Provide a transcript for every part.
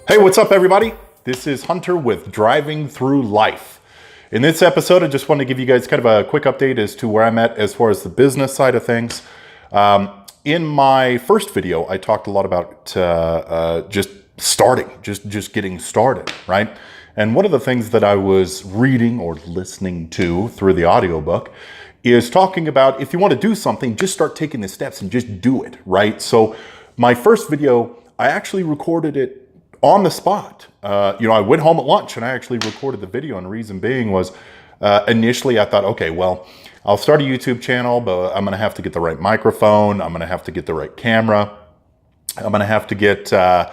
Hey, what's up everybody? This is Hunter with Driving Through Life. In this episode, I just want to give you guys kind of a quick update as to where I'm at as far as the business side of things. In my first video, I talked a lot about just getting started, right? And one of the things that I was reading or listening to through the audiobook is talking about if you want to do something, just start taking the steps and just do it, right? So my first video, I actually recorded it on the spot. I went home at lunch and I actually recorded the video, and the reason being was initially I thought, okay, well, I'll start a YouTube channel, but I'm gonna have to get the right microphone, I'm gonna have to get the right camera, I'm gonna have to get a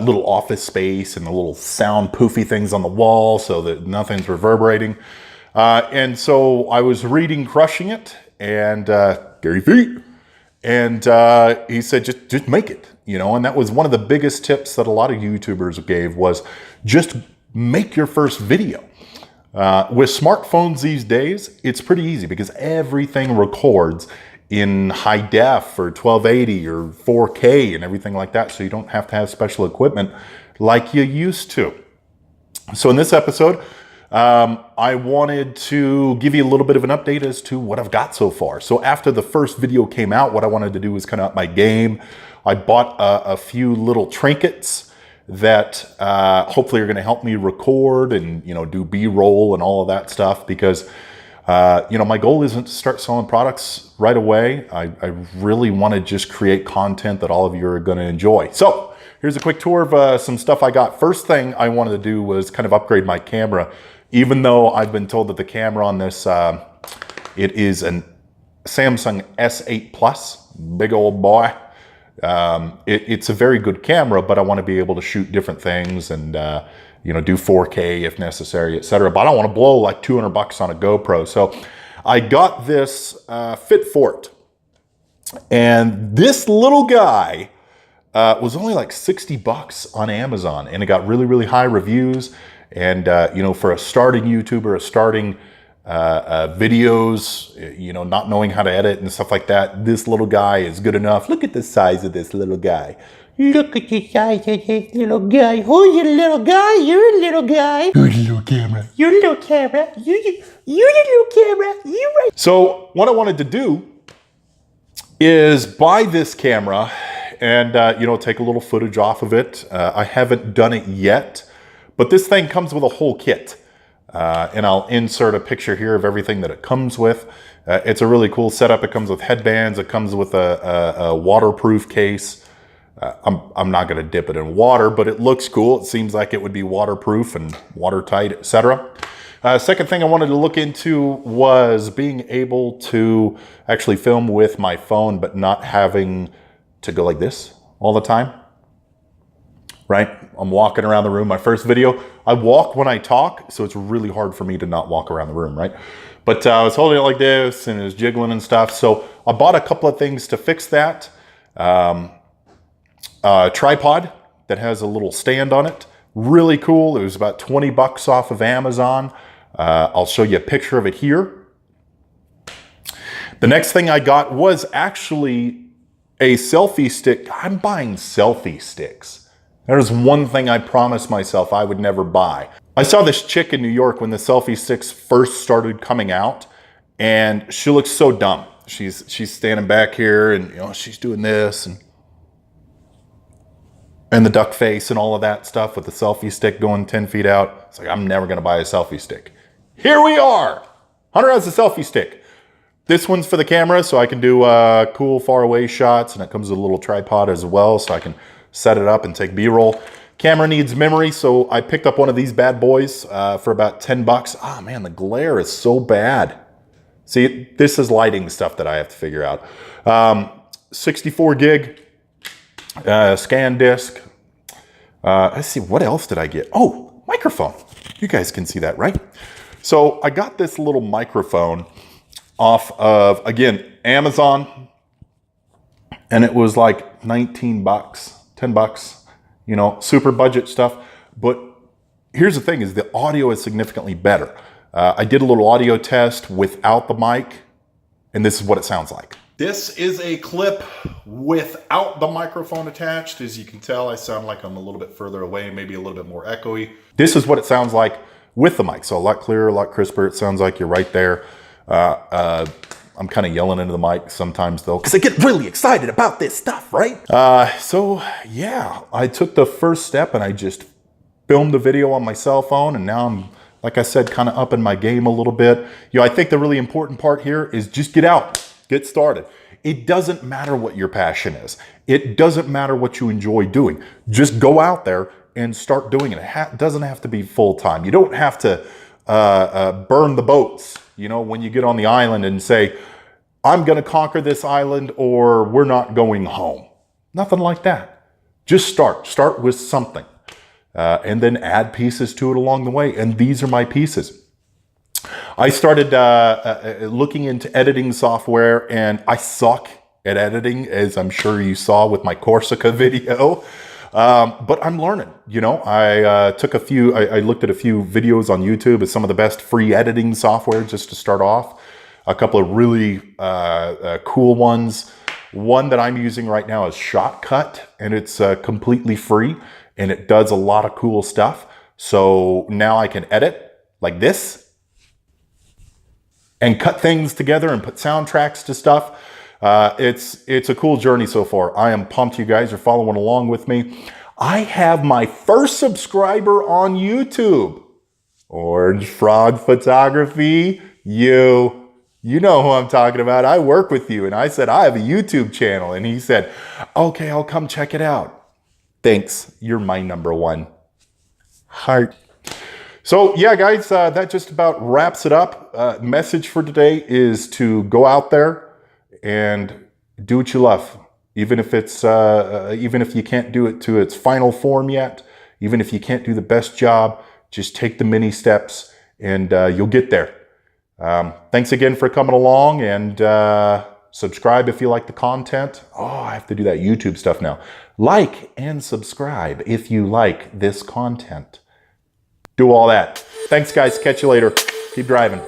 little office space and the little sound poofy things on the wall so that nothing's reverberating. And so I was reading Crushing It and Gary Vee, and he said, just make it. And that was one of the biggest tips that a lot of YouTubers gave, was just make your first video. With smartphones these days, it's pretty easy because everything records in high def or 1280 or 4K and everything like that. So you don't have to have special equipment like you used to. So in this episode, I wanted to give you a little bit of an update as to what I've got so far. So after the first video came out, what I wanted to do was kind of up my game. I bought a few little trinkets that hopefully are going to help me record and do B-roll and all of that stuff, because my goal isn't to start selling products right away. I really want to just create content that all of you are going to enjoy. So here's a quick tour of some stuff I got. First thing I wanted to do was kind of upgrade my camera, even though I've been told that the camera on this, it is an Samsung S8 Plus, big old boy. It's a very good camera, but I want to be able to shoot different things and, do 4K if necessary, etc. But I don't want to blow like $200 on a GoPro. So I got this Fitfort, and this little guy was only like $60 on Amazon, and it got really, really high reviews. And, for a starting YouTuber, a starting videos, not knowing how to edit and stuff like that, this little guy is good enough. Look at the size of this little guy. Look at the size of this little guy. Oh, you little guy. You're a little guy. You're a little camera. You're a little camera. You're a little camera. You're right. So what I wanted to do is buy this camera and, take a little footage off of it. I haven't done it yet, but this thing comes with a whole kit. And I'll insert a picture here of everything that it comes with. It's a really cool setup. It comes with headbands. It comes with a waterproof case. I'm not going to dip it in water, but it looks cool. It seems like it would be waterproof and watertight, etc. Second thing I wanted to look into was being able to actually film with my phone, but not having to go like this all the time. Right? I'm walking around the room. My first video, I walk when I talk, so it's really hard for me to not walk around the room, right? But I was holding it like this, and it was jiggling and stuff. So I bought a couple of things to fix that. A tripod that has a little stand on it. Really cool. It was about $20 off of Amazon. I'll show you a picture of it here. The next thing I got was actually a selfie stick. I'm buying selfie sticks. There's one thing I promised myself I would never buy. I saw this chick in New York when the selfie sticks first started coming out, and she looks so dumb. She's standing back here, and she's doing this and the duck face and all of that stuff with the selfie stick going 10 feet out. It's like, I'm never gonna buy a selfie stick. Here we are. Hunter has a selfie stick. This one's for the camera, so I can do cool far away shots, and it comes with a little tripod as well, so I can set it up and take B-roll. Camera needs memory, so I picked up one of these bad boys for about $10. Oh man, the glare is so bad. See, this is lighting stuff that I have to figure out. 64 gig scan disk. Let's see, what else did I get? Oh, microphone. You guys can see that, right? So I got this little microphone off of, again, Amazon, and it was like 19 bucks. $10, super budget stuff. But here's the thing, is the audio is significantly better. I did a little audio test without the mic, and this is what it sounds like. This is a clip without the microphone attached. As you can tell, I sound like I'm a little bit further away, maybe a little bit more echoey. This is what it sounds like with the mic. So a lot clearer, a lot crisper. It sounds like you're right there. I'm kind of yelling into the mic sometimes though, because I get really excited about this stuff, right? So yeah, I took the first step and I just filmed the video on my cell phone, and now I'm, like I said, kind of upping my game a little bit. You know, I think the really important part here is just get out, get started. It doesn't matter what your passion is. It doesn't matter what you enjoy doing. Just go out there and start doing it. It doesn't have to be full time. You don't have to burn the boats, you know, when you get on the island and say, I'm going to conquer this island or we're not going home. Nothing like that. Just start with something and then add pieces to it along the way. And these are my pieces. I started looking into editing software, and I suck at editing, as I'm sure you saw with my Corsica video. But I'm learning, you know. I looked at a few videos on YouTube of some of the best free editing software just to start off. A couple of really cool ones. One that I'm using right now is Shotcut, and it's completely free, and it does a lot of cool stuff. So now I can edit like this and cut things together and put soundtracks to stuff. It's a cool journey so far. I am pumped you guys are following along with me. I have my first subscriber on YouTube. Orange Frog Photography, you know who I'm talking about. I work with you. And I said, I have a YouTube channel. And he said, okay, I'll come check it out. Thanks. You're my number one. Heart. So yeah, guys, that just about wraps it up. Message for today is to go out there and do what you love. Even if you can't do it to its final form yet, even if you can't do the best job, just take the mini steps and you'll get there. Thanks again for coming along, and subscribe if you like the content. Oh, I have to do that YouTube stuff now. Like and subscribe if you like this content. Do all that. Thanks, guys. Catch you later. Keep driving.